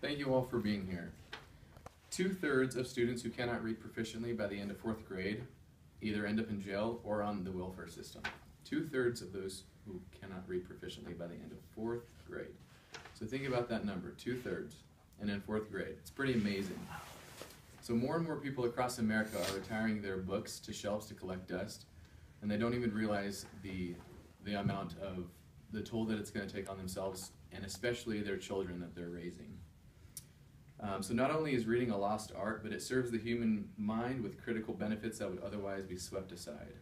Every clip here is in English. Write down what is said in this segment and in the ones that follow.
Thank you all for being here. 2/3 of students who cannot read proficiently by the end of 4th grade either end up in jail or on the welfare system. 2/3 of those who cannot read proficiently by the end of 4th grade. So think about that number, 2/3, and in 4th grade. It's pretty amazing. So more and more people across America are retiring their books to shelves to collect dust, and they don't even realize the amount of the toll that it's going to take on themselves and especially their children that they're raising. So not only is reading a lost art, but it serves the human mind with critical benefits that would otherwise be swept aside.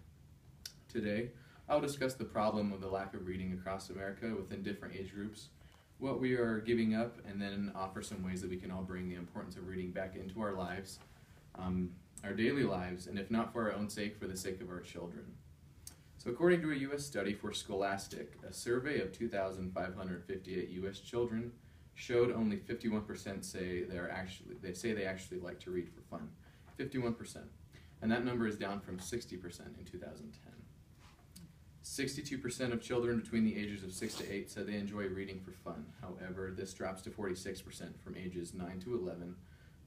Today, I'll discuss the problem of the lack of reading across America within different age groups, what we are giving up, and then offer some ways that we can all bring the importance of reading back into our lives, our daily lives, and if not for our own sake, for the sake of our children. So according to a U.S. study for Scholastic, a survey of 2,558 U.S. children showed only 51% say they actually like to read for fun. 51%. And that number is down from 60% in 2010. 62% of children between the ages of 6 to 8 said they enjoy reading for fun. However, this drops to 46% from ages 9 to 11,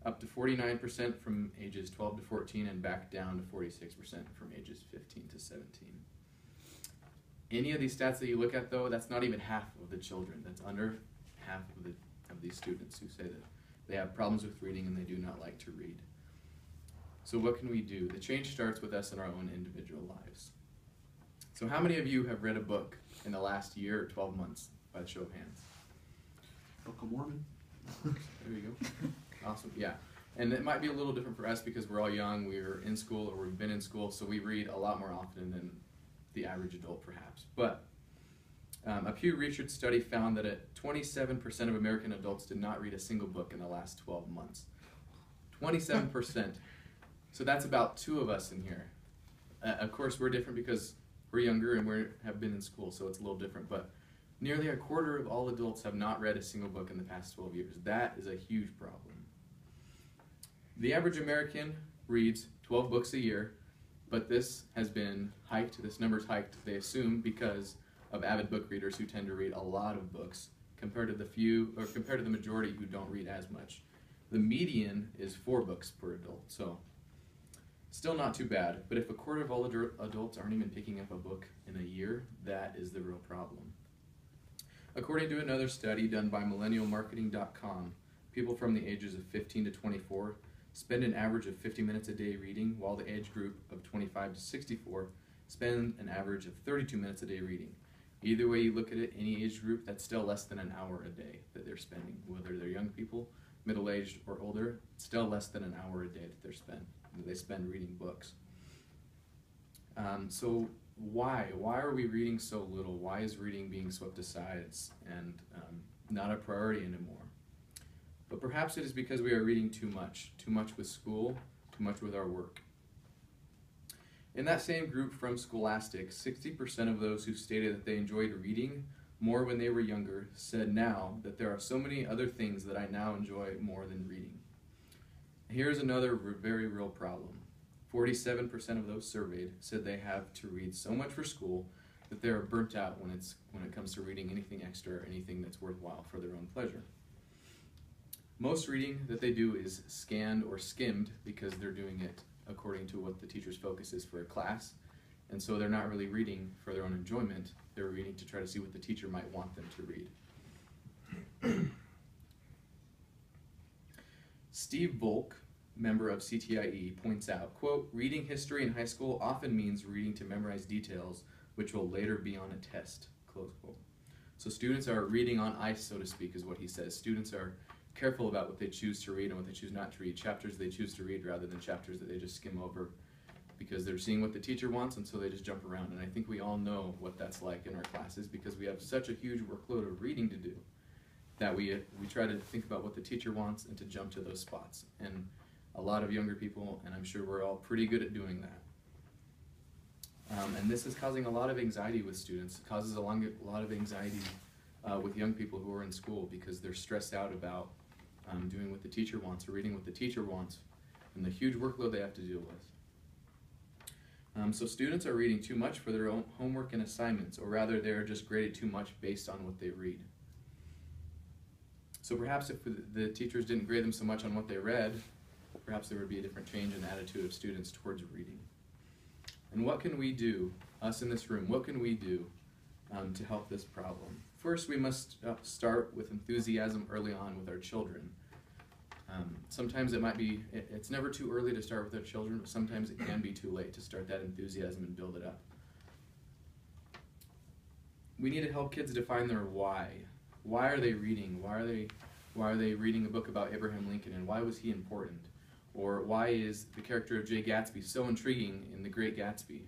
up to 49% from ages 12 to 14, and back down to 46% from ages 15 to 17. Any of these stats that you look at, though, that's not even half of the children. That's under half of these students who say that they have problems with reading and they do not like to read. So what can we do? The change starts with us in our own individual lives. So how many of you have read a book in the last year or 12 months, by the show of hands? Book of Mormon. There you go. Awesome, yeah. And it might be a little different for us because we're all young, we're in school or we've been in school, so we read a lot more often than the average adult perhaps. But a Pew Research study found that 27% of American adults did not read a single book in the last 12 months. 27%. So that's about 2 of us in here. Of course, we're different because we're younger and we have been in school, so it's a little different. But nearly a quarter of all adults have not read a single book in the past 12 years. That is a huge problem. The average American reads 12 books a year, but this has been hiked, this number's hiked, they assume, because of avid book readers who tend to read a lot of books compared to the majority who don't read as much. The median is 4 books per adult, so still not too bad, but if a quarter of all adults aren't even picking up a book in a year, that is the real problem. According to another study done by millennialmarketing.com, people from the ages of 15 to 24 spend an average of 50 minutes a day reading, while the age group of 25 to 64 spend an average of 32 minutes a day reading. Either way you look at it, any age group, that's still less than an hour a day that they're spending. Whether they're young people, middle-aged, or older, it's still less than an hour a day that they spend reading books. So why? Why are we reading so little? Why is reading being swept aside and not a priority anymore? But perhaps it is because we are reading too much with school, too much with our work. In that same group from Scholastic, 60% of those who stated that they enjoyed reading more when they were younger said now that there are so many other things that I now enjoy more than reading. Here's another very real problem. 47% of those surveyed said they have to read so much for school that they are burnt out when it comes to reading anything extra or anything that's worthwhile for their own pleasure. Most reading that they do is scanned or skimmed because they're doing it according to what the teacher's focus is for a class, and so they're not really reading for their own enjoyment, they're reading to try to see what the teacher might want them to read. Steve Volk, member of CTIE, points out, quote, reading history in high school often means reading to memorize details which will later be on a test, close quote. So students are reading on ice, so to speak, is what he says. Students are careful about what they choose to read and what they choose not to read, chapters they choose to read rather than chapters that they just skim over because they're seeing what the teacher wants and so they just jump around. And I think we all know what that's like in our classes because we have such a huge workload of reading to do that we try to think about what the teacher wants and to jump to those spots. And a lot of younger people, and I'm sure we're all pretty good at doing that. And this is causing a lot of anxiety with students. It causes a lot of anxiety with young people who are in school because they're stressed out about doing what the teacher wants or reading what the teacher wants and the huge workload they have to deal with. So students are reading too much for their own homework and assignments, or rather they're just graded too much based on what they read. So perhaps if the teachers didn't grade them so much on what they read, perhaps there would be a different change in attitude of students towards reading. And what can we do, us in this room, what can we do to help this problem? First, we must start with enthusiasm early on with our children. Sometimes it might be, it's never too early to start with our children, but sometimes it can be too late to start that enthusiasm and build it up. We need to help kids define their why. Why are they reading? Why are they reading a book about Abraham Lincoln, and why was he important? Or why is the character of Jay Gatsby so intriguing in The Great Gatsby?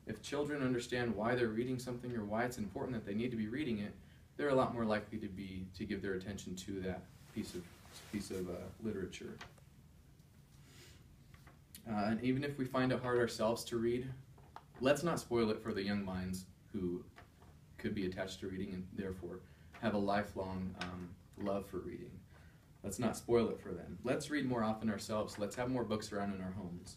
If children understand why they're reading something or why it's important that they need to be reading it, they're a lot more likely to give their attention to that piece of literature. And even if we find it hard ourselves to read, let's not spoil it for the young minds who could be attached to reading and therefore have a lifelong love for reading. Let's not spoil it for them. Let's read more often ourselves. Let's have more books around in our homes.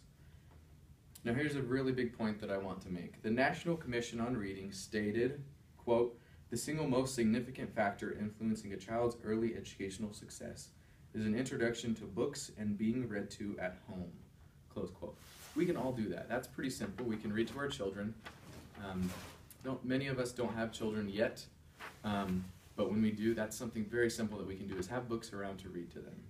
Now here's a really big point that I want to make. The National Commission on Reading stated, quote, "The single most significant factor influencing a child's early educational success is an introduction to books and being read to at home," close quote. We can all do that. That's pretty simple. We can read to our children. Many of us don't have children yet, but when we do, that's something very simple that we can do, is have books around to read to them.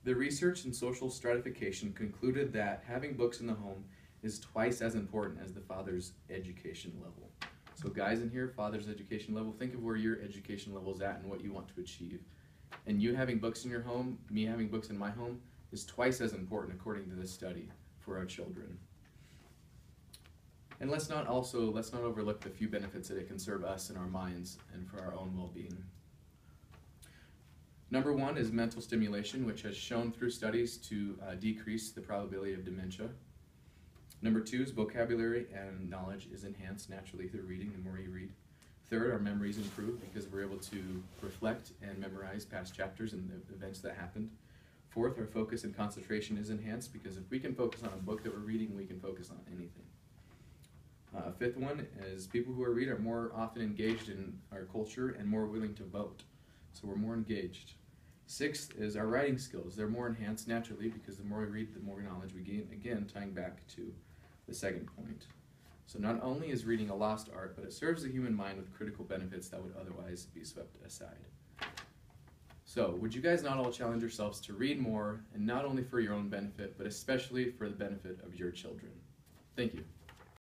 The research in social stratification concluded that having books in the home is twice as important as the father's education level. So guys in here, father's education level, think of where your education level is at and what you want to achieve. And you having books in your home, me having books in my home, is twice as important according to this study for our children. And let's not overlook the few benefits that it can serve us in our minds and for our own well-being. Number one is mental stimulation, which has shown through studies to decrease the probability of dementia. Number two is vocabulary and knowledge is enhanced naturally through reading, the more you read. Third, our memories improve because we're able to reflect and memorize past chapters and the events that happened. Fourth, our focus and concentration is enhanced because if we can focus on a book that we're reading, we can focus on anything. Fifth one is people who read are more often engaged in our culture and more willing to vote. So we're more engaged. Sixth is our writing skills. They're more enhanced naturally because the more we read, the more knowledge we gain. Again, tying back to the second point. So not only is reading a lost art, but it serves the human mind with critical benefits that would otherwise be swept aside. So would you guys not all challenge yourselves to read more, and not only for your own benefit, but especially for the benefit of your children? Thank you.